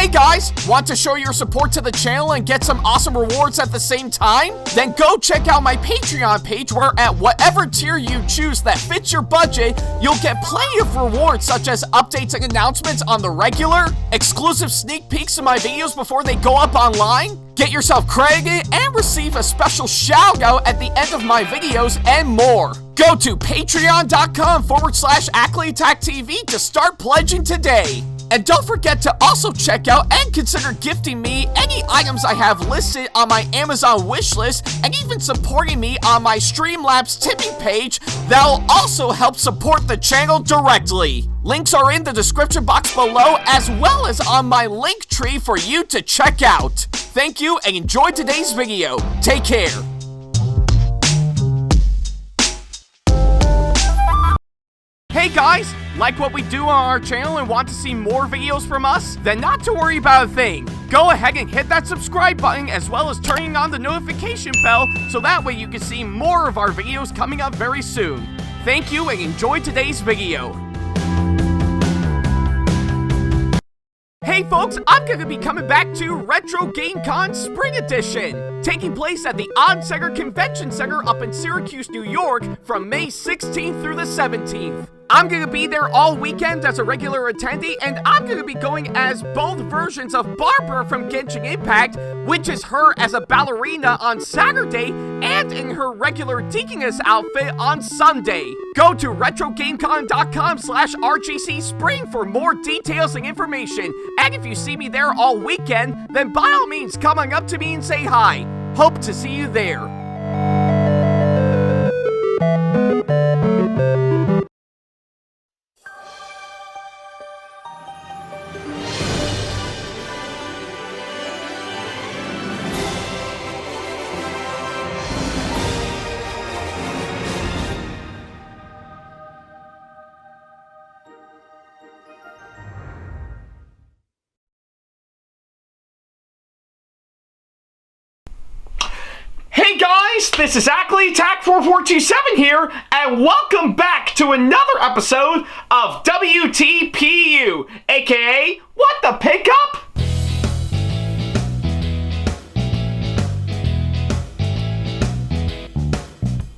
Hey guys, want to show your support to the channel and get some awesome rewards at the same time? Then go check out my Patreon page where at whatever tier you choose that fits your budget, you'll get plenty of rewards such as updates and announcements on the regular, exclusive sneak peeks of my videos before they go up online, get yourself credited, and receive a special shout out at the end of my videos and more. Go to patreon.com/AckleyAttack44227TV to start pledging today. And don't forget to also check out and consider gifting me any items I have listed on my Amazon wishlist and even supporting me on my Streamlabs tipping page that'll also help support the channel directly. Links are in the description box below as well as on my link tree for you to check out. Thank you and enjoy today's video. Take care. Hey guys, like what we do on our channel and want to see more videos from us? Then not to worry about a thing. Go ahead and hit that subscribe button as well as turning on the notification bell so that way you can see more of our videos coming up very soon. Thank you and enjoy today's video. Hey folks, I'm going to be coming back to Retro GameCon Spring Edition, taking place at the Odd-Center Convention Center up in Syracuse, New York from May 16th through the 17th. I'm going to be there all weekend as a regular attendee, and I'm going to be going as both versions of Barbara from Genshin Impact, which is her as a ballerina on Saturday, and in her regular Deaconess outfit on Sunday. Go to RetroGameCon.com/RGC Spring for more details and information, and if you see me there all weekend, then by all means come on up to me and say hi. Hope to see you there. Hey guys, this is AckleyAttack4427 here, and welcome back to another episode of WTPU, aka What the Pickup?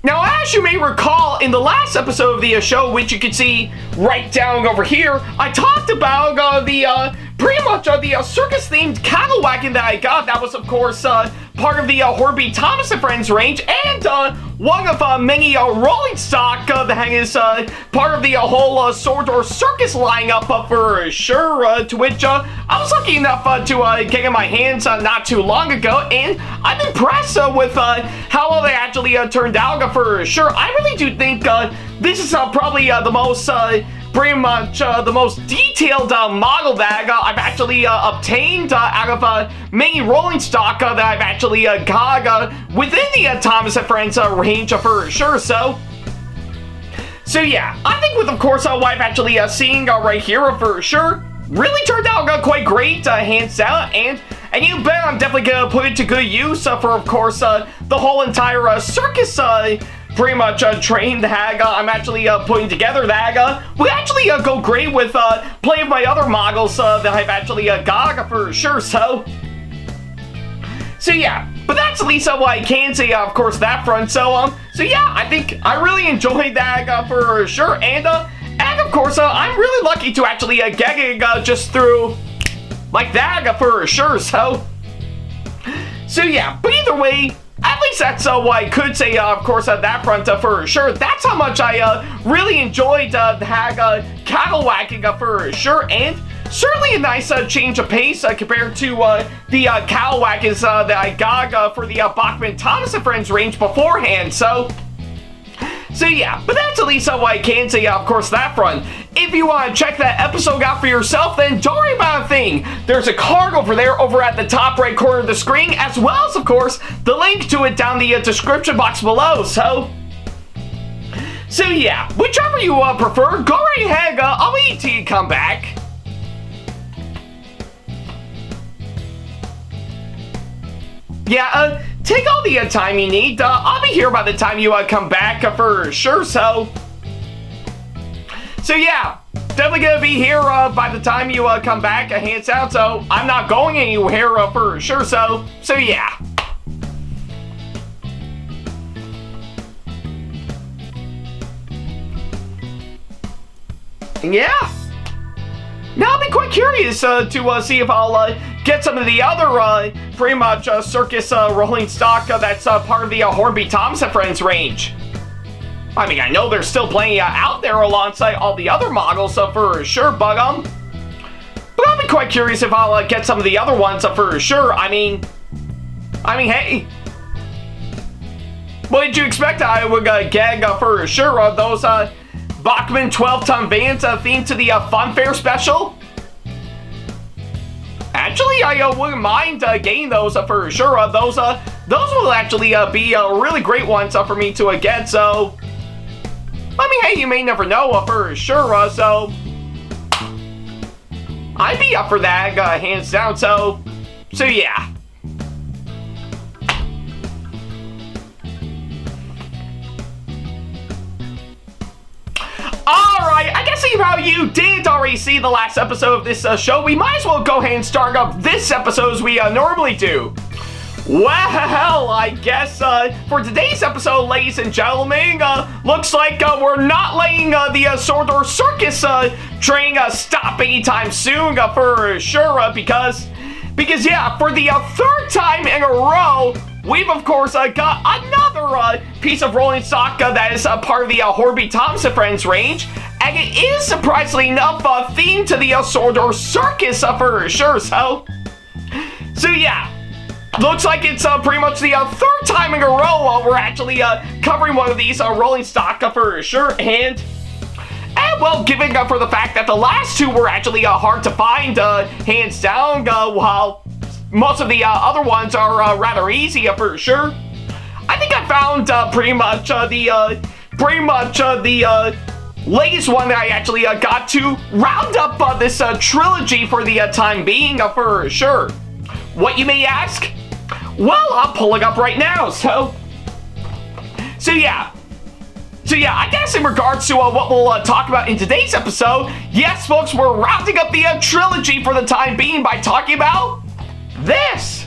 Now, as you may recall, in the last episode of the show, which you can see right down over here, I talked about pretty much the circus-themed cattle wagon that I got. That was, of course, part of the Hornby Thomas and Friends range, and one of many rolling stock that is part of the whole Sordor Circus lineup for sure, to which I was lucky enough to get in my hands not too long ago, and I'm impressed with how well they actually turned out for sure. I really do think this is probably the most pretty much the most detailed model that I've actually obtained out of many rolling stock that I've actually got within the Thomas and Friends range for sure. So yeah, I think with, of course, what I've actually seen right here for sure, really turned out quite great, hands down, and you bet I'm definitely gonna put it to good use for, of course, the whole entire circus pretty much train that I'm actually putting together that would actually go great with plenty of my other models that I've actually got for sure. So yeah, but that's at least what I can say, of course, that front. So yeah, I think I really enjoyed that for sure, and of course, I'm really lucky to actually get it just through like that for sure. So yeah, but either way, at least that's what I could say, of course, at that front for sure. That's how much I really enjoyed the cattle wagging for sure, and certainly a nice change of pace compared to the cattle wagons that I got for the Bachman Thomas and Friends range beforehand. So yeah, but that's at least what I can say, of course, that front. If you want to check that episode out for yourself, then don't worry about a thing. There's a card over there over at the top right corner of the screen, as well as, of course, the link to it down the description box below. So yeah, whichever you prefer, go right ahead. I'll wait till you come back. Yeah, take all the time you need. I'll be here by the time you come back for sure. So yeah, definitely gonna be here by the time you come back, hands down. So I'm not going anywhere for sure. So yeah. Yeah. Now I'll be quite curious to see if I'll get some of the other pretty much circus rolling stock that's part of the Hornby Thomas and Friends range. I mean, I know there's still plenty out there alongside all the other models for sure, but I'll be quite curious if I'll get some of the other ones for sure. I mean, hey, what did you expect I would get for sure? Those Bachmann 12-ton vans themed to the Fun Fair special? Actually, I wouldn't mind getting those for sure. Those will actually be really great ones for me to get. So, I mean, hey, you may never know for sure. So, I'd be up for that, hands down. So yeah. Alright, I guess even how you did already see the last episode of this show, we might as well go ahead and start up this episode as we normally do. Well, I guess for today's episode, ladies and gentlemen, looks like we're not letting the Sordor Circus train stop anytime soon for sure, because yeah, for the third time in a row, we've of course got another piece of rolling stock that is part of the Hornby Thomas and Friends range, and it is surprisingly enough themed to the Sordor Circus for sure. So yeah. Looks like it's pretty much the third time in a row we're actually covering one of these rolling stock for sure. And well, given for the fact that the last two were actually hard to find, hands down, while most of the other ones are rather easy for sure. I think I found pretty much the latest one that I actually got to round up this trilogy for the time being for sure. What, you may ask? Well, I'm pulling up right now, so yeah, I guess in regards to what we'll talk about in today's episode, yes, folks, we're rounding up the trilogy for the time being by talking about this.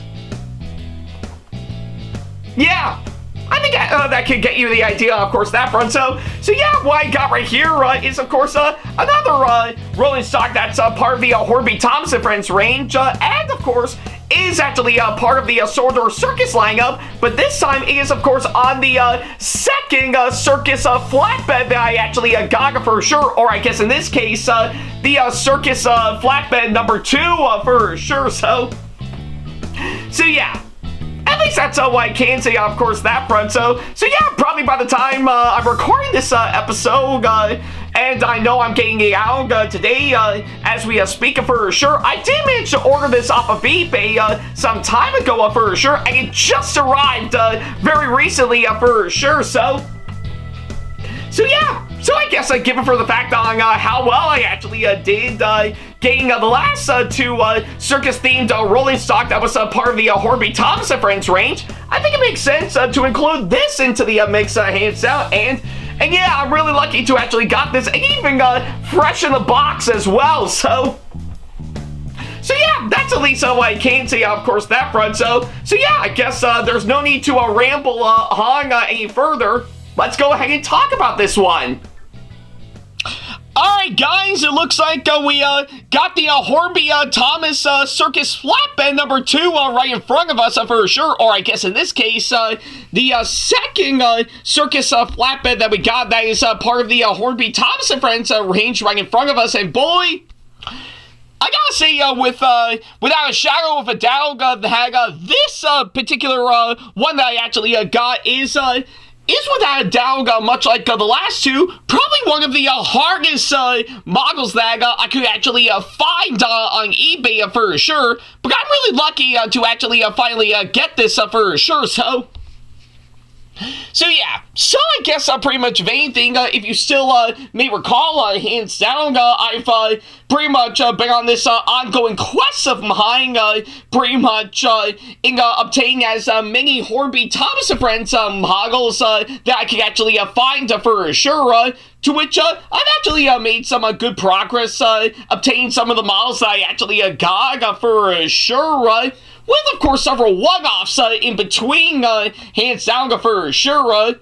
Yeah, I think that could get you the idea, of course, that front. So yeah, what I got right here is, of course, another rolling stock that's part of the Hornby Thomas and Friends range, and, of course, is actually part of the Sordor Circus lineup, but this time it is, of course, on the second Circus Flatbed that I actually got for sure, or I guess in this case, the Circus Flatbed number 2 for sure. So yeah. At least that's what I can say, of course, that front. So yeah, probably by the time I'm recording this episode, and I know I'm getting it out today as we speak for sure, I did manage to order this off of eBay some time ago for sure, and it just arrived very recently for sure. So yeah. So I guess given for the fact on how well I actually did getting the last two circus-themed rolling stock that was part of the Hornby Thomas and Friends range, I think it makes sense to include this into the mix, hands down. And yeah, I'm really lucky to actually got this, and even fresh in the box as well. So yeah, that's at least what I can say, of course, that front. So yeah, I guess there's no need to ramble on any further. Let's go ahead and talk about this one. Alright guys, it looks like we got the Hornby Thomas Circus Flatbed number 2 right in front of us for sure, or I guess in this case, the second Circus Flatbed that we got that is part of the Hornby Thomas and Friends range right in front of us, and boy, I gotta say, without a shadow of a doubt, that this particular one that I actually got is without a doubt, much like the last two, probably one of the hardest models that I could actually find on eBay for sure. But I'm really lucky to actually finally get this for sure. So yeah, so I guess pretty much of anything, if you still may recall, hands down, I've pretty much been on this ongoing quest of mine, pretty much in obtaining as many Hornby Thomas and Friends models that I can actually find for sure. To which I've actually made some good progress obtaining some of the models that I actually got for sure. With, of course, several one-offs in between, hands down for sure.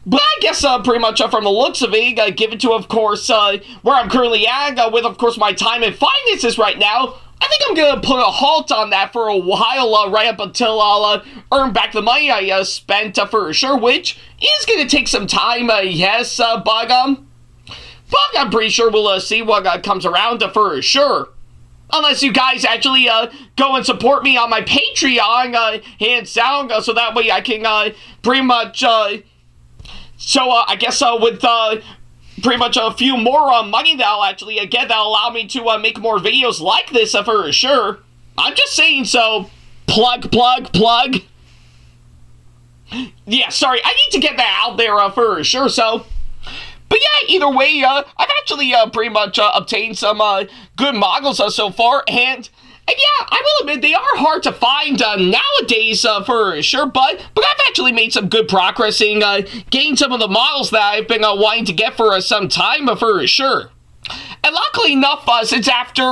But I guess pretty much from the looks of it, given to, of course, where I'm currently at, with, of course, my time and finances right now, I think I'm going to put a halt on that for a while, right up until I'll earn back the money I spent for sure, which is going to take some time, yes, but I'm pretty sure we'll see what comes around for sure. Unless you guys actually go and support me on my Patreon, hands down, so that way I can pretty much... I guess with pretty much a few more money that I'll actually get, that'll allow me to make more videos like this for sure. I'm just saying, so plug. Yeah, sorry, I need to get that out there for sure, so... But yeah, either way, I've actually pretty much obtained some good models so far, and yeah, I will admit they are hard to find nowadays for sure, but I've actually made some good progress in getting some of the models that I've been wanting to get for some time for sure. And luckily enough, since after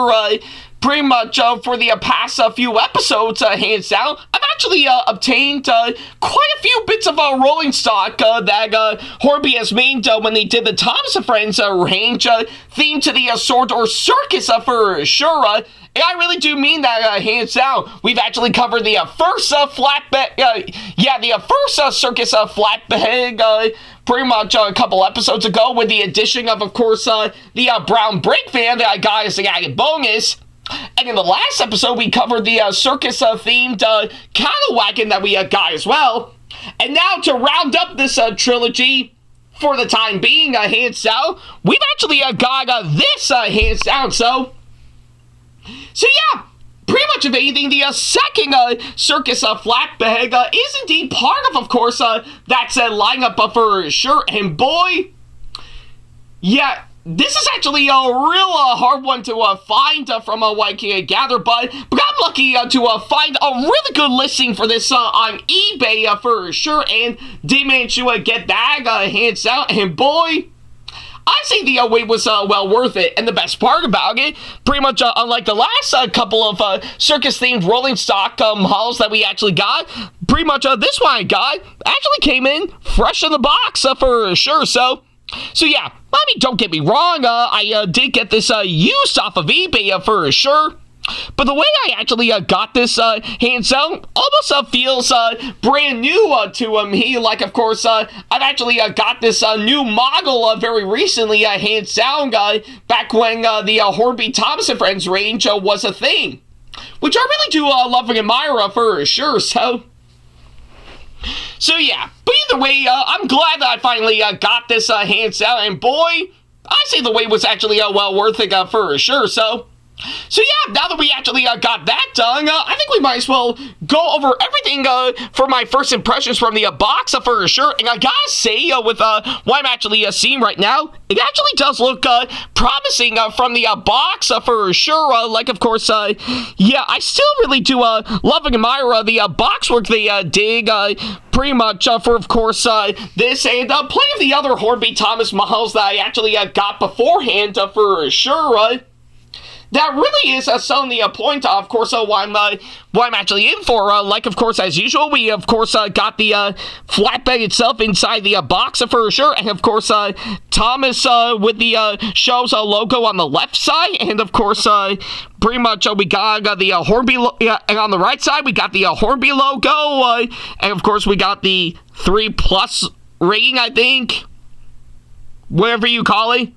pretty much for the past few episodes, hands down, I've actually obtained quite a few bits of rolling stock that Hornby has made when they did the Thomas and Friends range themed to the Sword or Circus for sure. And I really do mean that, hands down. We've actually covered the first flatbed, the first Circus Flatbed, pretty much a couple episodes ago, with the addition of course, the brown brake van that I got as an added bonus. And in the last episode, we covered the circus-themed cattle wagon that we got as well. And now, to round up this trilogy, for the time being, hands down, we've actually got this, hands down, so yeah, pretty much if anything, the second Circus Flatbed is indeed part of course, that said lineup for sure, and boy, yeah, this is actually a real hard one to find from what I can gather, but I'm lucky to find a really good listing for this on eBay for sure, and did manage to get that hands down, and boy, I say the wait was well worth it. And the best part about it, pretty much unlike the last couple of circus-themed rolling stock hauls that we actually got, pretty much this one I got actually came in fresh in the box for sure. So yeah, I mean, don't get me wrong, I did get this used off of eBay for sure. But the way I actually got this hands down almost feels brand new to me. Like, of course, I've actually got this new model very recently, hands down, back when the Hornby Thomas and Friends range was a thing. Which I really do love and admire for sure, so yeah. But either way, I'm glad that I finally got this hands down, and boy, I say the wait was actually well worth it for sure, so yeah, now that we actually got that done, I think we might as well go over everything for my first impressions from the box for sure. And I gotta say, with what I'm actually seeing right now, it actually does look promising from the box for sure. Like, of course, yeah, I still really do love and admire the box work they did pretty much for, of course, this and plenty of the other Hornby Thomas models that I actually got beforehand for sure. That really is selling the point, of course, what I'm actually in for. Like, of course, as usual, we, of course, got the flatbed itself inside the box for sure. And, of course, Thomas with the show's logo on the left side. And, of course, pretty much we got the Hornby, and on the right side, we got the Hornby logo. And, of course, we got the 3+ rating, I think. Whatever you call it.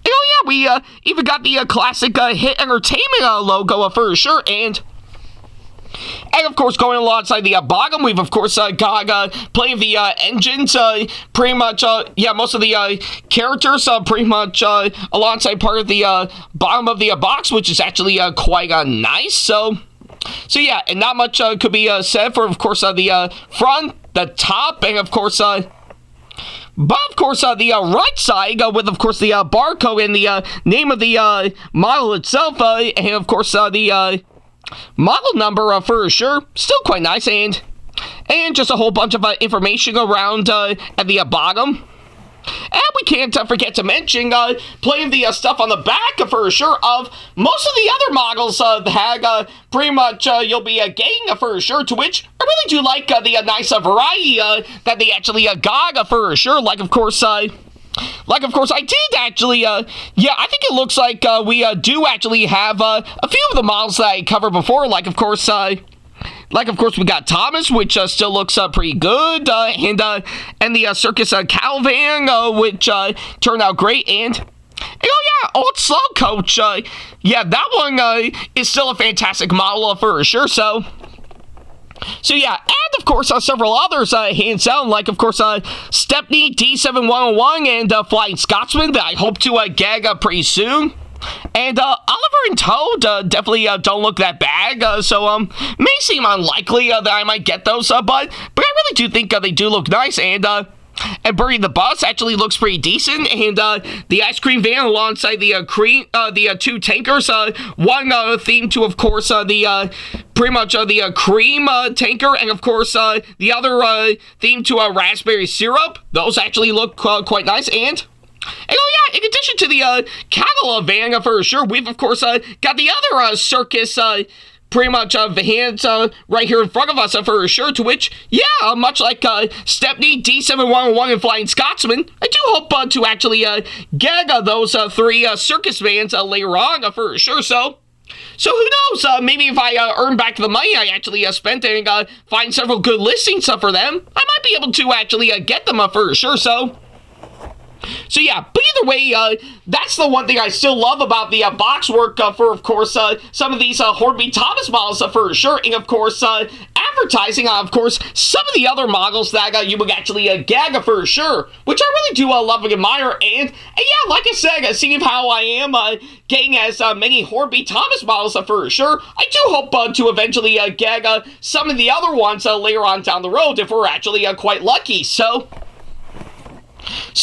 Oh yeah, we even got the classic Hit Entertainment logo for sure, and of course, going alongside the bottom, we've of course got plenty of the engines, pretty much, yeah, most of the characters, pretty much alongside part of the bottom of the box, which is actually quite nice, so yeah, and not much could be said for, of course, the front, the top, and of course, But of course, the right side with, of course, the barcode and the name of the model itself, and of course, the model number for sure, still quite nice, and just a whole bunch of information around at the bottom. And we can't forget to mention plenty of the stuff on the back for sure of most of the other models that pretty much you'll be getting for sure, to which I really do like the nice variety that they actually got for sure. Like, of course, I did actually, yeah, I think it looks like we do actually have a few of the models that I covered before. Like, of course, we got Thomas, which still looks pretty good, and the Circus Caravan, which turned out great, and oh yeah, Old Slow Coach, yeah, that one is still a fantastic model for sure, so yeah, and of course, several others, hands down, like, of course, Stepney D7101 and Flying Scotsman that I hope to gag pretty soon. And Oliver and Toad definitely don't look that bad, so may seem unlikely that I might get those, but I really do think they do look nice, and Birdie the Bus actually looks pretty decent, and the ice cream van alongside the two tankers, one themed to, of course, the pretty much the cream tanker, and of course the other themed to raspberry syrup. Those actually look quite nice, and oh yeah, in addition to the cattle van for sure, we've of course got the other circus pretty much vans right here in front of us for sure, to which, yeah, much like Stepney, D7101, and Flying Scotsman, I do hope to actually gag those three circus vans later on for sure, so who knows, maybe if I earn back the money I actually spent and find several good listings for them, I might be able to actually get them for sure, so yeah, but either way, that's the one thing I still love about the box work for, of course, some of these Hornby Thomas models for sure, and of course, advertising on, of course, some of the other models that you would actually gag for sure, which I really do love and admire, and yeah, like I said, seeing how I am getting as many Hornby Thomas models for sure, I do hope to eventually gag some of the other ones later on down the road if we're actually quite lucky, so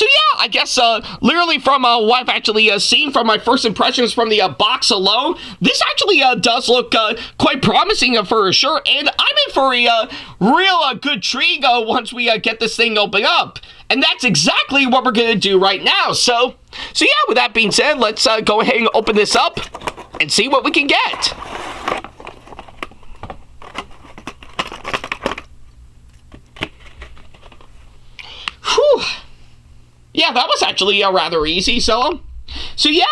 yeah, I guess literally from what I've actually seen from my first impressions from the box alone, this actually does look quite promising for sure, and I'm in for a real good treat once we get this thing open up, and that's exactly what we're going to do right now, so yeah, with that being said, let's go ahead and open this up and see what we can get. Whew. Yeah, that was actually rather easy, so yeah,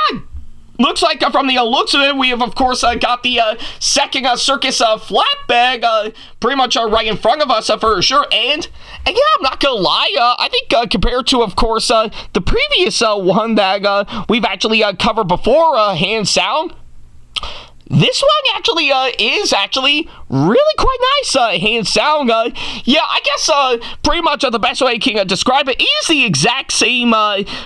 looks like from the looks of it, we have, of course, got the second Circus Flatbed pretty much right in front of us for sure, and yeah, I'm not gonna lie, I think compared to, of course, the previous one that we've actually covered before, hands down, this one actually is actually really quite nice, hands down. Yeah, I guess pretty much the best way I can describe it is the exact same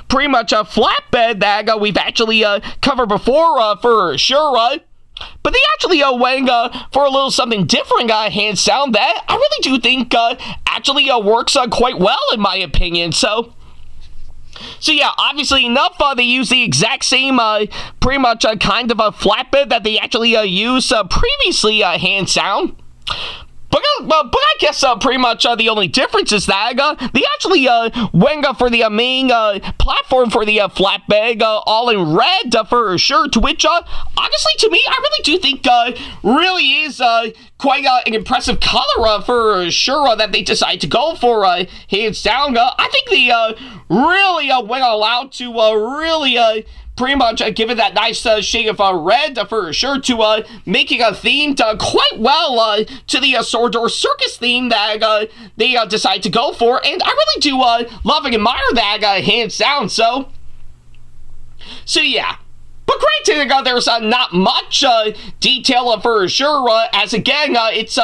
pretty much flatbed that we've actually covered before for sure. But they actually went for a little something different, hands down, that I really do think actually works quite well in my opinion. So yeah, obviously enough, they use the exact same, pretty much kind of a flatbed that they actually used previously, hands down. But I guess pretty much the only difference is that they actually went for the main platform for the flatbed all in red for sure, to which honestly to me I really do think really is quite an impressive color for sure that they decided to go for hands down. I think they really went all out to really pretty much give it that nice shade of red for sure, to making a themed quite well to the Sordor Circus theme that they decided to go for, and I really do love and admire that hands down. So yeah. But granted, there's not much detail for sure, as again, it's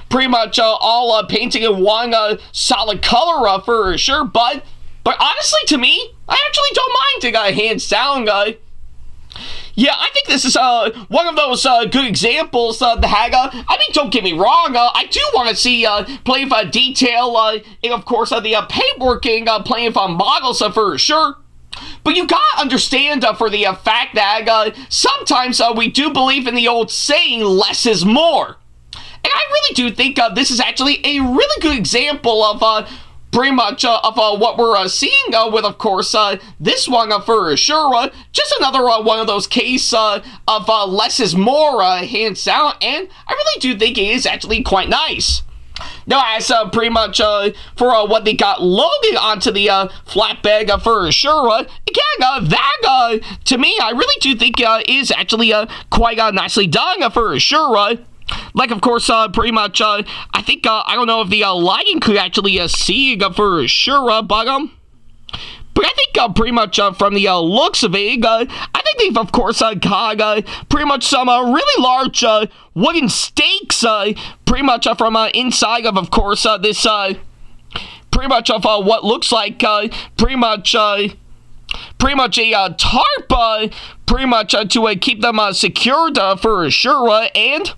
pretty much all painting in one solid color for sure, but honestly, to me, I actually don't mind, hands down. Yeah, I think this is one of those good examples that I mean, don't get me wrong, I do want to see plenty of detail and, of course, the paintworking, plenty of models for sure. But you gotta understand for the fact that sometimes we do believe in the old saying, less is more. And I really do think this is actually a really good example of pretty much of what we're seeing with, of course, this one for sure. Just another one of those cases of less is more, hands down, and I really do think it is actually quite nice. Now, as pretty much for what they got loaded onto the flatbed for sure, again, that to me, I really do think is actually quite nicely done for sure. Like, of course, pretty much, I think, I don't know if the lighting could actually see for sure, but I think pretty much from the looks of it, I think they've, of course, got pretty much some really large wooden stakes, pretty much from inside of course, this, pretty much of what looks like pretty much a tarp, pretty much to keep them secured for sure, and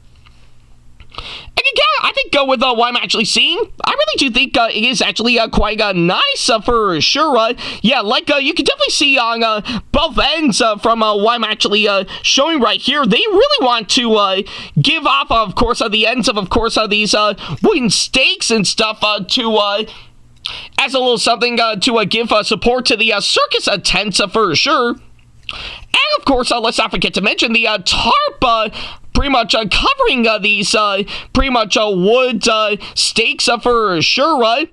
again, I think with what I'm actually seeing, I really do think it is actually quite nice for sure. Yeah, like you can definitely see on both ends from what I'm actually showing right here, they really want to give off, of course, the ends of course, these wooden stakes and stuff to as a little something to give support to the circus tents for sure. And of course, let's not forget to mention the tarp pretty much covering these pretty much wood stakes for sure. I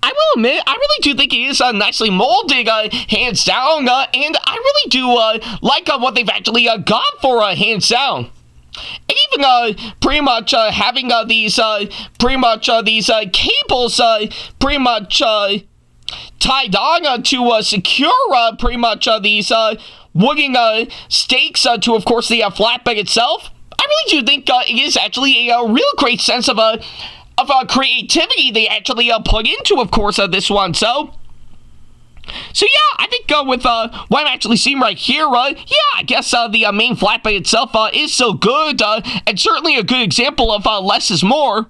will admit, I really do think it is nicely molded, hands down, and I really do like what they've actually gone for, hands down. And even pretty much having these pretty much these cables pretty much tied on to secure pretty much these wooden stakes to, of course, the flatbed itself. I really do think it is actually a real great sense of creativity they actually put into, of course, this one. So yeah, I think with what I'm actually seeing right here, yeah, I guess the main flatbed itself is so good, and certainly a good example of less is more.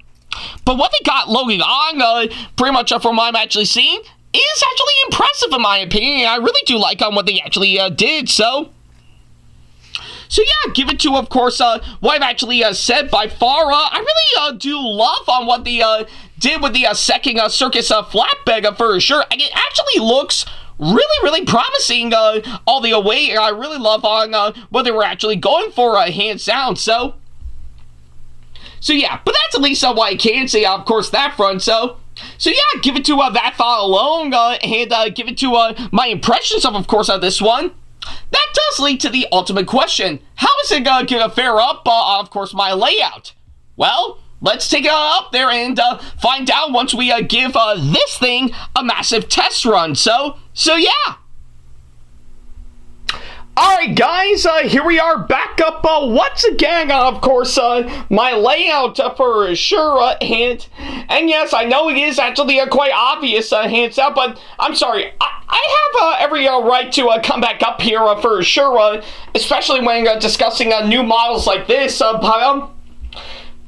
But what they got loaded on, pretty much from what I'm actually seeing, is actually impressive in my opinion. I really do like what they actually did. So yeah, give it to, of course, what I've actually said by far. I really do love on what they did with the second Circus Flatbed for sure. And it actually looks really promising all the way. I really love on what they were actually going for, hands down. So yeah, but that's at least what I can say, of course, that front. So yeah, give it to that thought alone, and give it to my impressions of course, this one. That does lead to the ultimate question. How is it going to fare up, of course, my layout? Well, let's take it up there and find out once we give this thing a massive test run. So yeah. Alright guys, here we are back up once again, of course, my layout for sure, and yes, I know it is actually quite obvious, hands up, but I'm sorry, I have every right to come back up here for sure, especially when discussing new models like this, but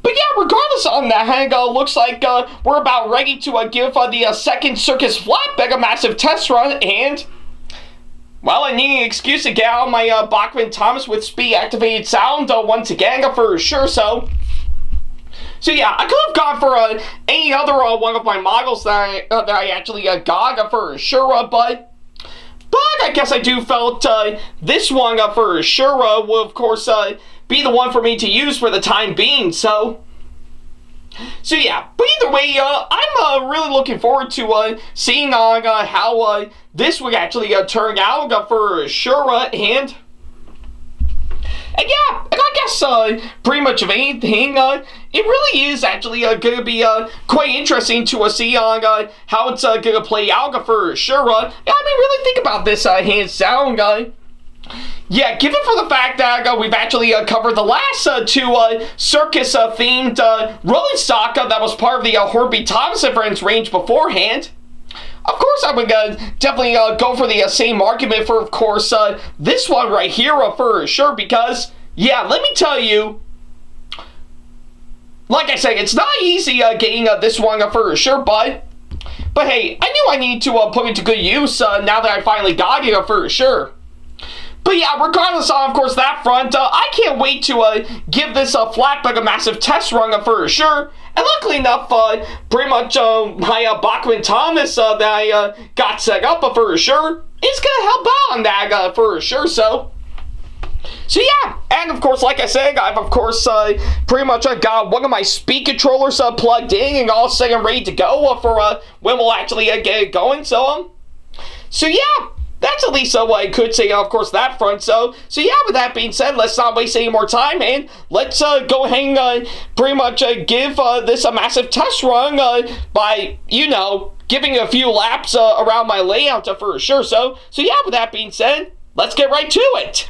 yeah, regardless on that, looks like we're about ready to give the second Circus Flatbed a massive test run, and well, I need an excuse to get out my Bachman Thomas with speed activated sound once again for sure. So yeah, I could have gone for any other one of my models that I actually got for sure, but I guess I do felt this one for sure will of course be the one for me to use for the time being. So yeah, but either way, I'm really looking forward to seeing how this would actually turn out for sure, and yeah, I guess pretty much of anything, it really is actually going to be quite interesting to see how it's going to play out for sure. I mean, really think about this, hands down, yeah, given for the fact that we've actually covered the last two circus-themed rolling stock that was part of the Hornby Thomas and Friends range beforehand, of course, I'm gonna definitely go for the same argument for, of course, this one right here for sure, because, yeah, let me tell you, like I say, it's not easy getting this one for sure, but hey, I knew I need to put it to good use now that I finally got it for sure. But yeah, regardless of course, that front, I can't wait to give this flatbed a massive test run for sure. And luckily enough, pretty much my Bachman Thomas that I got set up for sure is going to help out on that for sure. So yeah, and of course, like I said, I've of course pretty much got one of my speed controllers plugged in and all set and ready to go for when we'll actually get it going. So yeah. That's at least what I could say, of course, that front. So yeah, with that being said, let's not waste any more time, and let's go ahead and pretty much give this a massive test run by, you know, giving a few laps around my layout for sure. So yeah, with that being said, let's get right to it.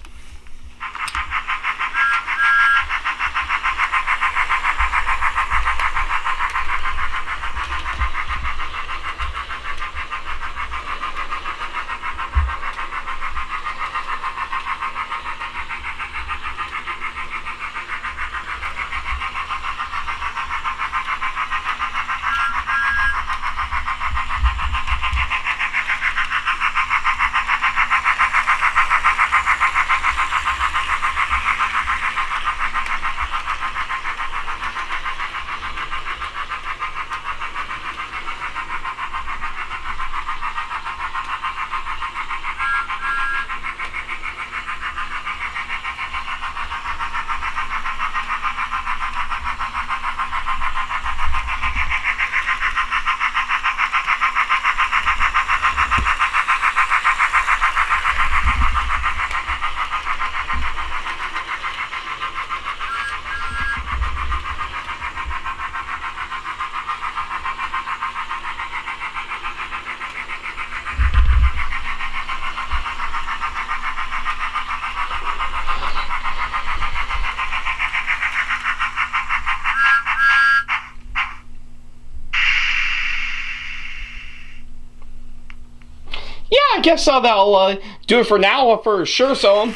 I guess that'll do it for now for sure. So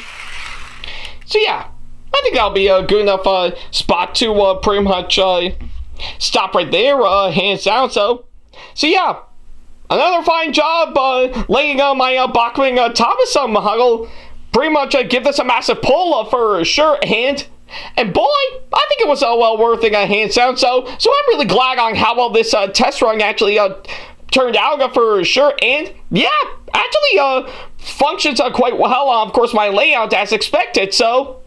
yeah, I think that'll be a good enough spot to pretty much stop right there, hands down. So yeah, another fine job laying on my Bachman Thomas model. Pretty much give this a massive pull for sure, and boy, I think it was well worth it, hands down. So I'm really glad on how well this test run actually turned out for sure, and yeah, actually functions quite well. Of course, my layout as expected. So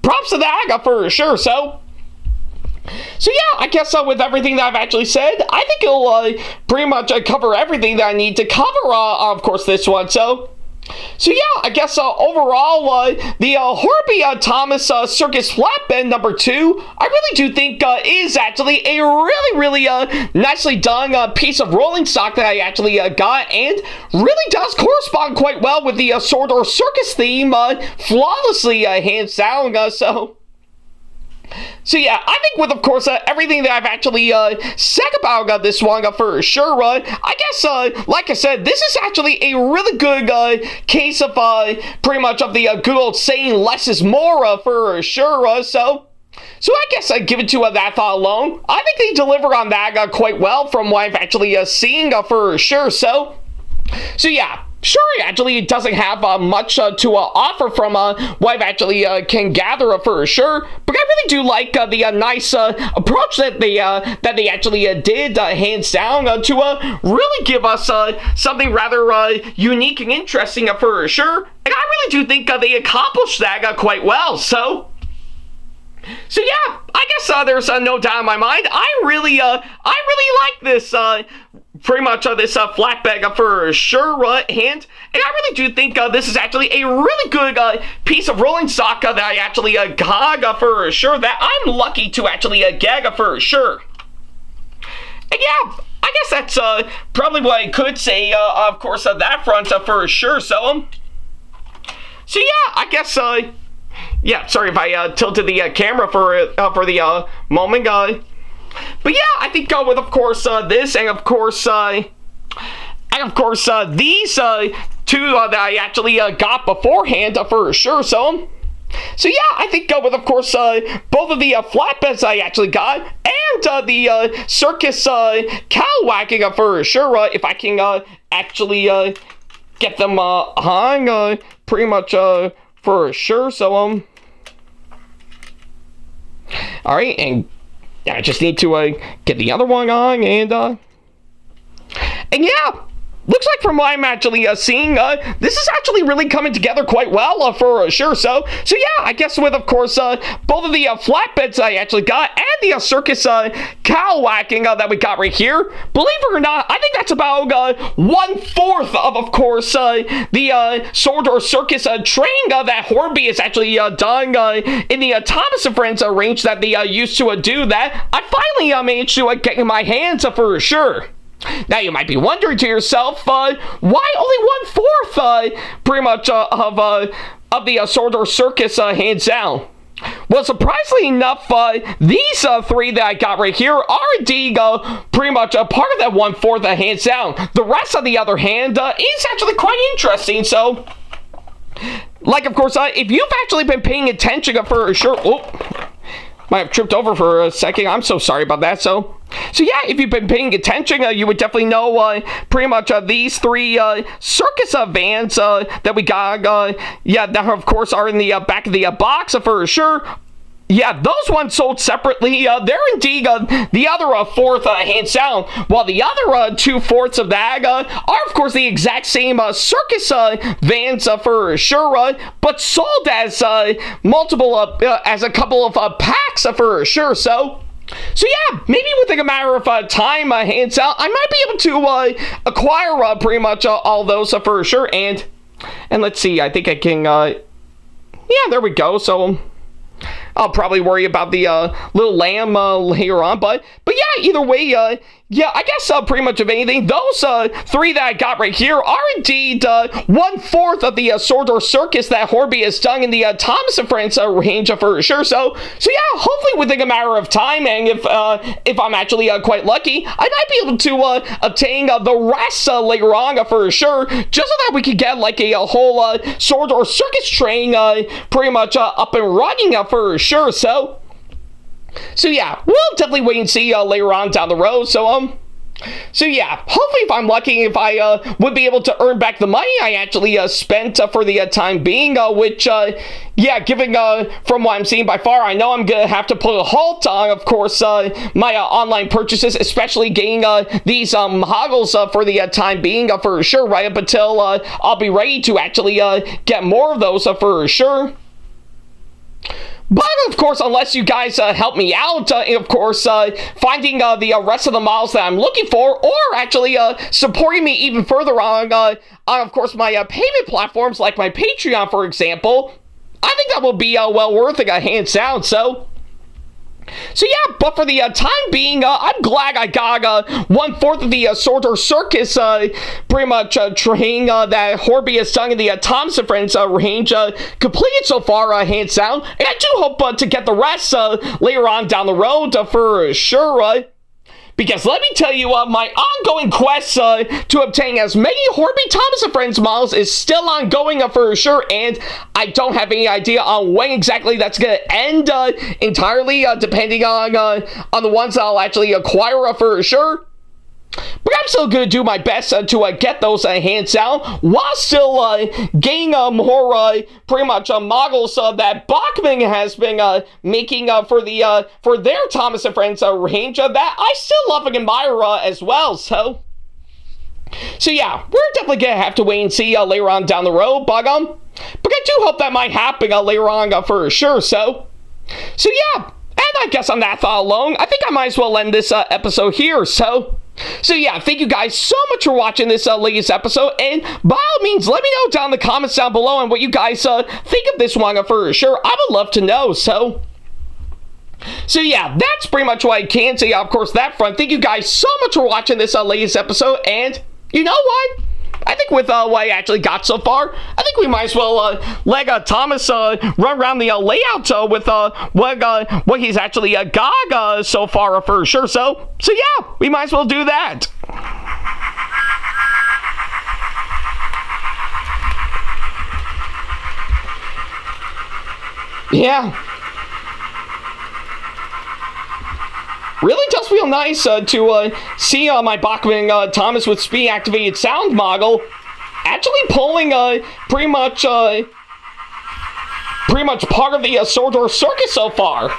props to that for sure. So yeah, I guess with everything that I've actually said, I think it'll pretty much cover everything that I need to cover. Of course, this one. So yeah, I guess overall, the Hornby Thomas Circus Flatbed number 2, I really do think is actually a really nicely done piece of rolling stock that I actually got, and really does correspond quite well with the sword or circus theme flawlessly, hands down. So yeah, I think with, of course, everything that I've actually said about this one for sure, I guess, like I said, this is actually a really good case of pretty much of the good old saying less is more for sure. So I guess I'd give it to that thought alone. I think they deliver on that quite well from what I've actually seen for sure. So yeah. Sure, actually, it doesn't have much to offer from what I've actually can gather for sure, but I really do like the nice approach that they actually did, hands down, to really give us something rather unique and interesting for sure, and I really do think they accomplished that quite well. So yeah, I guess there's no doubt in my mind. I really like this. Pretty much this flatbed for sure, and I really do think this is actually a really good piece of rolling stock that I actually got for sure, that I'm lucky to actually get for sure. And yeah, I guess that's probably what I could say, of course, that front for sure. So yeah, I guess, yeah, sorry if I tilted the camera for the moment, but yeah, I think with, of course, this, and of course, And of course, these two that I actually got beforehand for sure. So yeah, I think with, of course, both of the flatbeds I actually got, and the circus cattle wagging for sure, if I can actually get them hung, pretty much for sure. So all right, and I just need to get the other one on, and yeah. Looks like from what I'm actually seeing, this is actually really coming together quite well for sure. So yeah, I guess with, of course, both of the flatbeds I actually got and the circus cow whacking that we got right here, believe it or not, I think that's about 1/4 of course, the sword or circus training that Hornby is actually done in the Thomas and Friends range that they used to do that. I finally managed to get in my hands for sure. Now you might be wondering to yourself, why only 1/4 pretty much of the sword or circus hands down? Well, surprisingly enough, these three that I got right here are indeed pretty much a part of that 1/4 hands down. The rest, on the other hand, is actually quite interesting. So, like, of course, if you've actually been paying attention for sure. Oh, might have tripped over for a second. I'm so sorry about that. So yeah, if you've been paying attention, you would definitely know pretty much these three circus vans that we got. Yeah, that of course are in the back of the box for sure. Yeah, those ones sold separately. They're indeed the other 1/4 hands down, while the other 2/4 of that are, of course, the exact same circus vans for sure, but sold as multiple, as a couple of packs for sure. So yeah, maybe within a matter of time, hands out, I might be able to acquire pretty much all those for sure. And let's see, I think I can. Yeah, there we go. So I'll probably worry about the little lamb later on, but yeah, either way, yeah, I guess pretty much of anything, those three that I got right here are indeed 1/4 of the sword or circus that Hornby has done in the Thomas and Friends range for sure. So yeah, hopefully within a matter of time, and if I'm actually quite lucky, I might be able to obtain the rest later on for sure, just so that we could get like a whole sword or circus train pretty much up and running for sure. So yeah, we'll definitely wait and see later on down the road. So yeah, hopefully if I'm lucky, if I would be able to earn back the money I actually spent for the time being, which, yeah, given from what I'm seeing by far, I know I'm going to have to put a halt on, of course, my online purchases, especially getting these hoggles for the time being for sure, right up until I'll be ready to actually get more of those for sure. But, of course, unless you guys help me out, of course, finding the rest of the models that I'm looking for, or actually supporting me even further on, of course, my payment platforms like my Patreon, for example, I think that will be well worth it, hands down. So yeah, but for the time being, I'm glad I got 1/4 of the sword or circus pretty much train that Hornby has done in the Thomas and Friends range completed so far, hands down. And I do hope to get the rest later on down the road for sure. Because let me tell you, my ongoing quest to obtain as many Hornby Thomas and Friends models is still ongoing for sure, and I don't have any idea on when exactly that's going to end entirely, depending on the ones I'll actually acquire for sure. But I'm still going to do my best to get those hands down while still getting more pretty much models that Bachman has been making for their Thomas and Friends range that I still love and admire as well. So yeah, we're definitely going to have to wait and see later on down the road. But I do hope that might happen later on for sure. So yeah, and I guess on that thought alone, I think I might as well end this episode here. So yeah, thank you guys so much for watching this latest episode, and by all means, let me know down in the comments down below on what you guys think of this one for sure. I would love to know. So yeah, that's pretty much what I can say. Of course, that front. Thank you guys so much for watching this latest episode, and you know what? I think with what I actually got so far, I think we might as well let Thomas run around the layout with what he's actually got so far for sure. So yeah, we might as well do that. Yeah. Really does feel nice to see my Bachman Thomas with speed activated sound model actually pulling pretty much part of the Sordor Circus so far.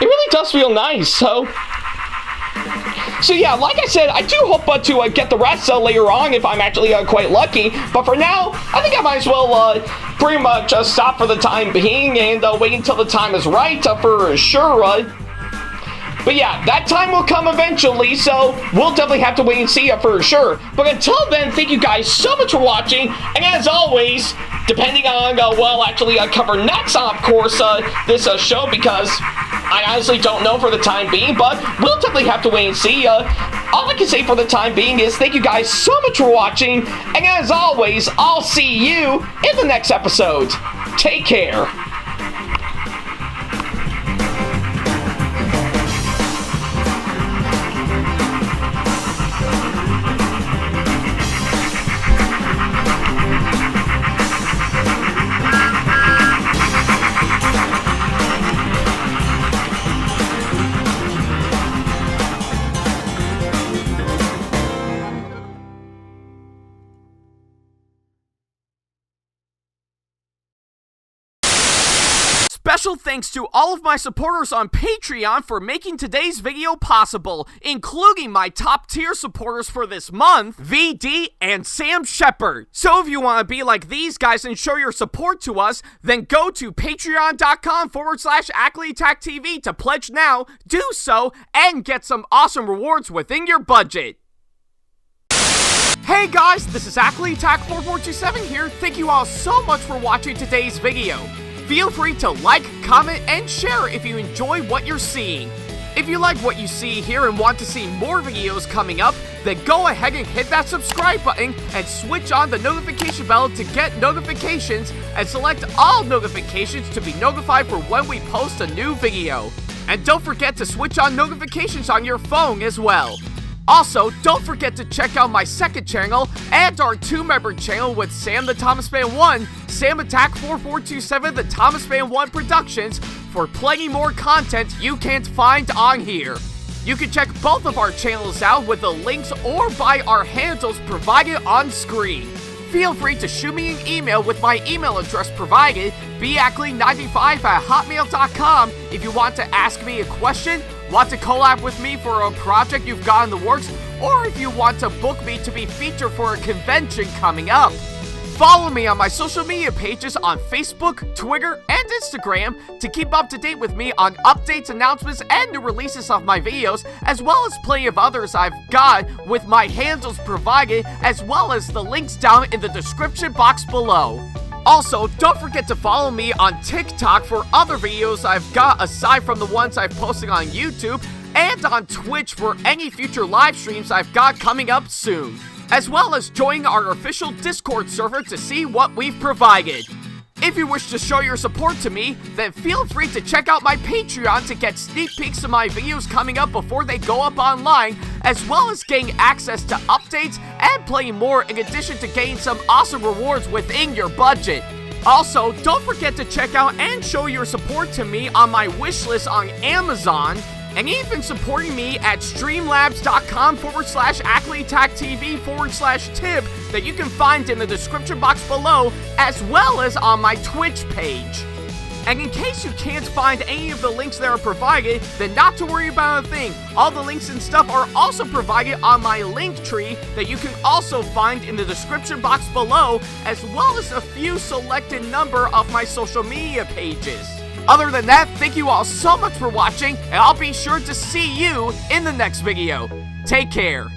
It really does feel nice. So yeah, like I said, I do hope to get the rest later on if I'm actually quite lucky. But for now, I think I might as well pretty much stop for the time being and wait until the time is right for sure. But yeah, that time will come eventually, so we'll definitely have to wait and see for sure. But until then, thank you guys so much for watching, and as always, depending on, cover next on, of course, this show, because I honestly don't know for the time being, but we'll definitely have to wait and see. All I can say for the time being is thank you guys so much for watching, and as always, I'll see you in the next episode. Take care. Special thanks to all of my supporters on Patreon for making today's video possible, including my top tier supporters for this month, VD and Sam Shepard. So if you want to be like these guys and show your support to us, then go to patreon.com/AckleyTackTV to pledge now, do so, and get some awesome rewards within your budget. Hey guys, this is AckleyTack4427 here. Thank you all so much for watching today's video. Feel free to like, comment, and share if you enjoy what you're seeing. If you like what you see here and want to see more videos coming up, then go ahead and hit that subscribe button and switch on the notification bell to get notifications and select all notifications to be notified for when we post a new video. And don't forget to switch on notifications on your phone as well. Also, don't forget to check out my second channel and our 2-member channel with Sam the Thomas Fan 1, SamAttack4427TheThomasFan1 Productions for plenty more content you can't find on here. You can check both of our channels out with the links or by our handles provided on screen. Feel free to shoot me an email with my email address provided, backley95@hotmail.com, if you want to ask me a question, want to collab with me for a project you've got in the works, or if you want to book me to be featured for a convention coming up. Follow me on my social media pages on Facebook, Twitter, and Instagram to keep up to date with me on updates, announcements, and new releases of my videos, as well as plenty of others I've got with my handles provided, as well as the links down in the description box below. Also, don't forget to follow me on TikTok for other videos I've got aside from the ones I've posted on YouTube, and on Twitch for any future live streams I've got coming up soon, as well as join our official Discord server to see what we've provided. If you wish to show your support to me, then feel free to check out my Patreon to get sneak peeks of my videos coming up before they go up online, as well as getting access to updates and plenty more in addition to getting some awesome rewards within your budget. Also, don't forget to check out and show your support to me on my wishlist on Amazon, and even supporting me at streamlabs.com/AckleyTackTV/tip that you can find in the description box below, as well as on my Twitch page. And in case you can't find any of the links that are provided, then not to worry about a thing. All the links and stuff are also provided on my link tree that you can also find in the description box below, as well as a few selected number of my social media pages. Other than that, thank you all so much for watching, and I'll be sure to see you in the next video. Take care.